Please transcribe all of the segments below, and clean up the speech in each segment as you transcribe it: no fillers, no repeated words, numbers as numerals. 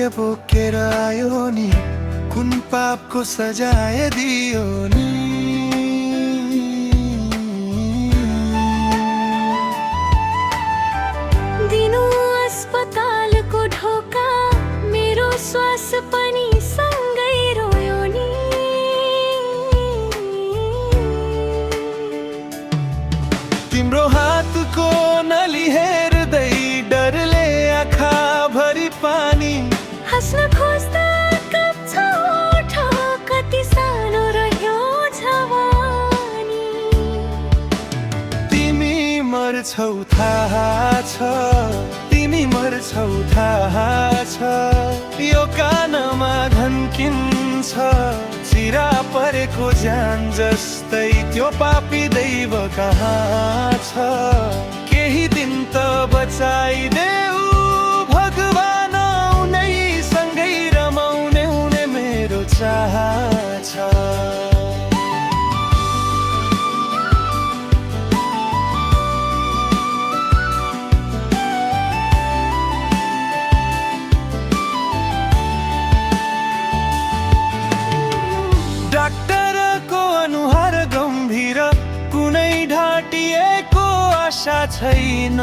भाग्य बोकेर आयो नि, कुन पापको सजाय दियो नि। दिनु अस्पतालको ढोका, मेरो श्वास पनि सँगै रोयो नि। तिम्रो हातको नली हेर्दै डरले आँखा भरि पानी, हाँस्न खोज्दा काप्छ ओठ, कति सानो रह्यो जवानी। तिमी मर्छौ थाहा छ, तिमी मर्छौ थाहा छ, यो कानमा धन्किन्छ चिरा परेको ज्यान जस्तै। त्यो पापी दैव कहाँ छ, केही दिन त बचाइदेऊ भगवान, उनै सँगै रमाउने हुने मेरो चाह छ। डाक्टरको अनुहार गम्भीर, कुनै ढाटिएको आशा छैन।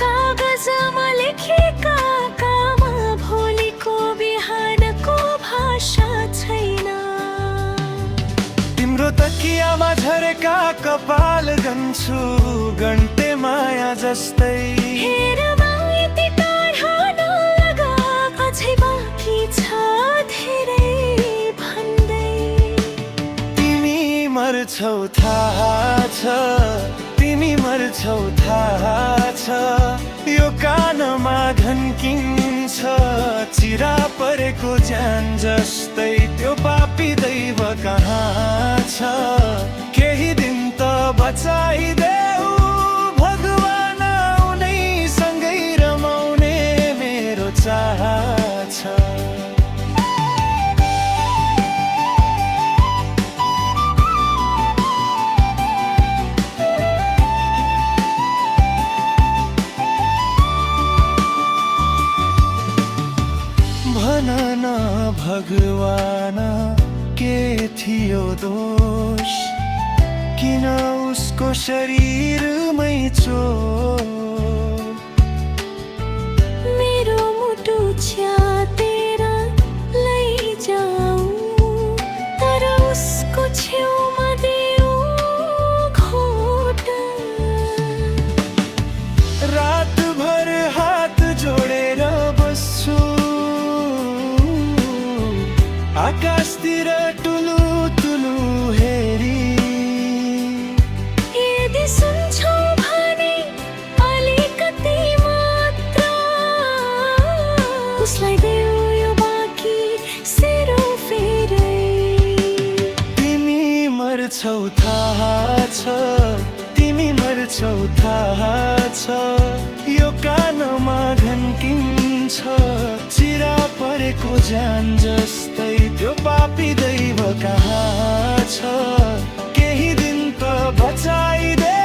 कागजमा लेखेका काम, भोलिको बिहानको भाषा छैन। तिम्रो तकियामा झरेका कपाल गन्छु, गन्टे माया जस्तै। हेर यति टाढा नलगा, अझै बाँकी छ धेरै भन्दै। तिमी मर्छौ थाहा छ, तिमी मर्छौ थाहा छ, यो कानमा धन्किन्छ चिरा परेको ज्यान जस्तै। त्यो पापी दैव कहाँ छ, केही दिन त बचाइदेऊ भगवान, उनै सँगै रमाउने मेरो चाह छ। भन न भगवान, के थियो दोष, किन उसको शरीरमै चोट। मेरो मुटु च्यातेर लैजाऊ, तर उसको छेउमा देऊ खोट। रातभर हात जोडेर बस्छु, आकाशतिर टुलु टुलु हेरी। यदि सुन्छौ भने अलिकति मात्र, उसलाई देऊ यो बाँकी सेरोफेरै। तिमी मर्छौ थाहा छ, तिमी मर्छौ थाहा छ, यो कानमा धन्किन्छ चिरा परेको ज्यान जस्तै। त्यो पापी दैव कहाँ छ, केही दिन त बचाइदे